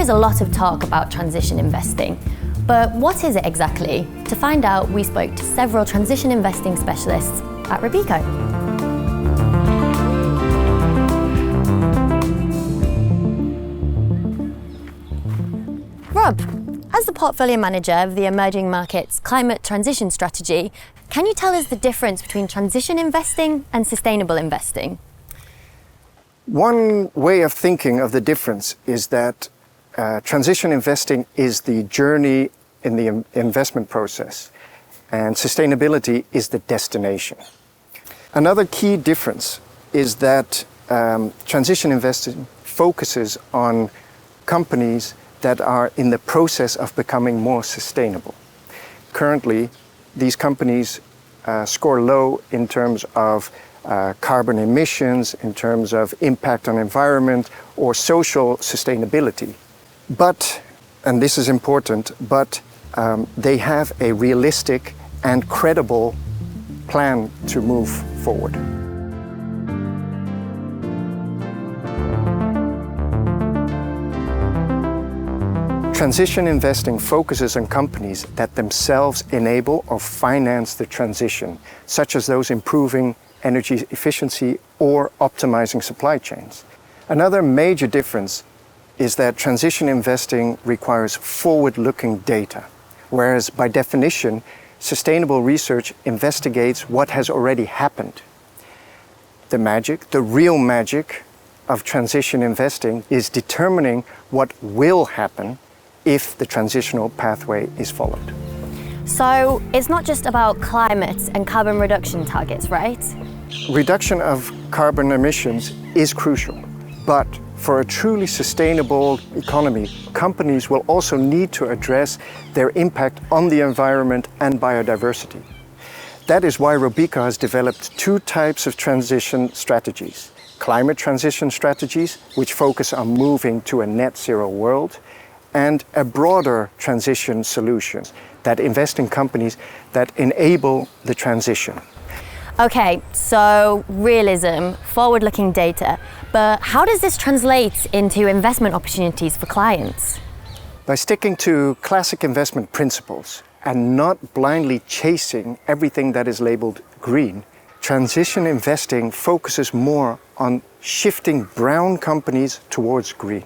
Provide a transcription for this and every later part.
is a lot of talk about transition investing, but what is it exactly? To find out, we spoke to several transition investing specialists at Robeco. Rob, as the portfolio manager of the Emerging Markets Climate Transition Strategy, can you tell us the difference between transition investing and sustainable investing? One way of thinking of the difference is that transition investing is the journey in the investment process, and sustainability is the destination. Another key difference is that transition investing focuses on companies that are in the process of becoming more sustainable. Currently, these companies score low in terms of carbon emissions, in terms of impact on environment or social sustainability. But, and this is important, but they have a realistic and credible plan to move forward. Transition investing focuses on companies that themselves enable or finance the transition, such as those improving energy efficiency or optimizing supply chains. Another major difference is that transition investing requires forward-looking data, whereas by definition, sustainable research investigates what has already happened. The real magic of transition investing is determining what will happen if the transitional pathway is followed. So it's not just about climate and carbon reduction targets, right? Reduction of carbon emissions is crucial, but for a truly sustainable economy, companies will also need to address their impact on the environment and biodiversity. That is why Robeco has developed two types of transition strategies. Climate transition strategies, which focus on moving to a net zero world, and a broader transition solutions that invest in companies that enable the transition. Okay, so realism, forward-looking data, but how does this translate into investment opportunities for clients? By sticking to classic investment principles and not blindly chasing everything that is labeled green, transition investing focuses more on shifting brown companies towards green.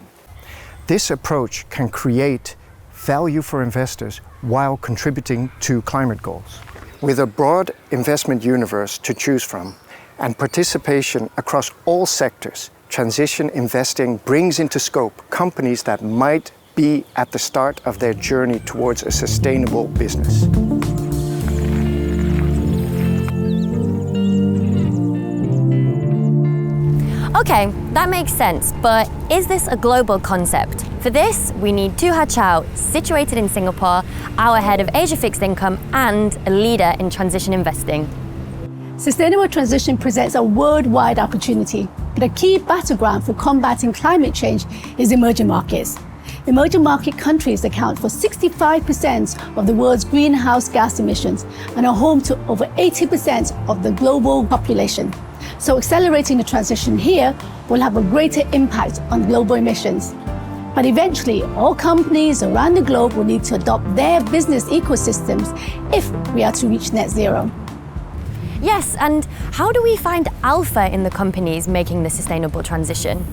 This approach can create value for investors while contributing to climate goals. With a broad investment universe to choose from and participation across all sectors, transition investing brings into scope companies that might be at the start of their journey towards a sustainable business. Okay, that makes sense, but is this a global concept? For this, we need Tuha Chow, situated in Singapore, our head of Asia Fixed Income and a leader in transition investing. Sustainable transition presents a worldwide opportunity, but a key battleground for combating climate change is emerging markets. Emerging market countries account for 65% of the world's greenhouse gas emissions and are home to over 80% of the global population. So accelerating the transition here will have a greater impact on global emissions. But eventually, all companies around the globe will need to adopt their business ecosystems if we are to reach net zero. Yes, and how do we find alpha in the companies making the sustainable transition?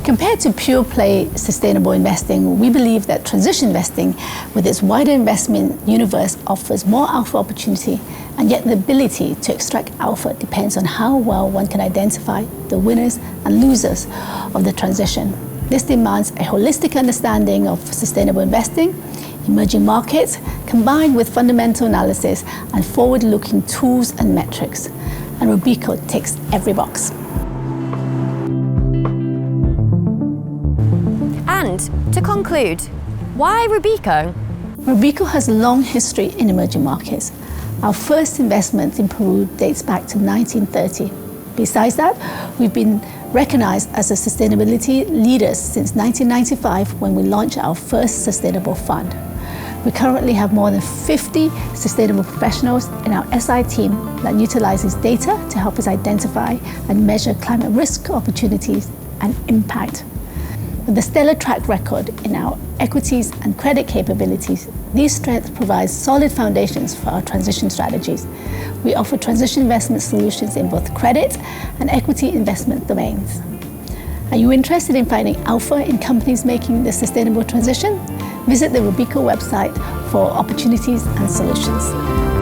Compared to pure play sustainable investing, we believe that transition investing, with its wider investment universe, offers more alpha opportunity, and yet the ability to extract alpha depends on how well one can identify the winners and losers of the transition. This demands a holistic understanding of sustainable investing, emerging markets, combined with fundamental analysis and forward-looking tools and metrics. And Robeco ticks every box. And to conclude, why Robeco? Robeco has a long history in emerging markets. Our first investment in Peru dates back to 1930. Besides that, we've been recognized as a sustainability leader since 1995 when we launched our first sustainable fund. We currently have more than 50 sustainable professionals in our SI team that utilizes data to help us identify and measure climate risk opportunities and impact. With a stellar track record in our equities and credit capabilities, these strengths provide solid foundations for our transition strategies. We offer transition investment solutions in both credit and equity investment domains. Are you interested in finding alpha in companies making the sustainable transition? Visit the Robeco website for opportunities and solutions.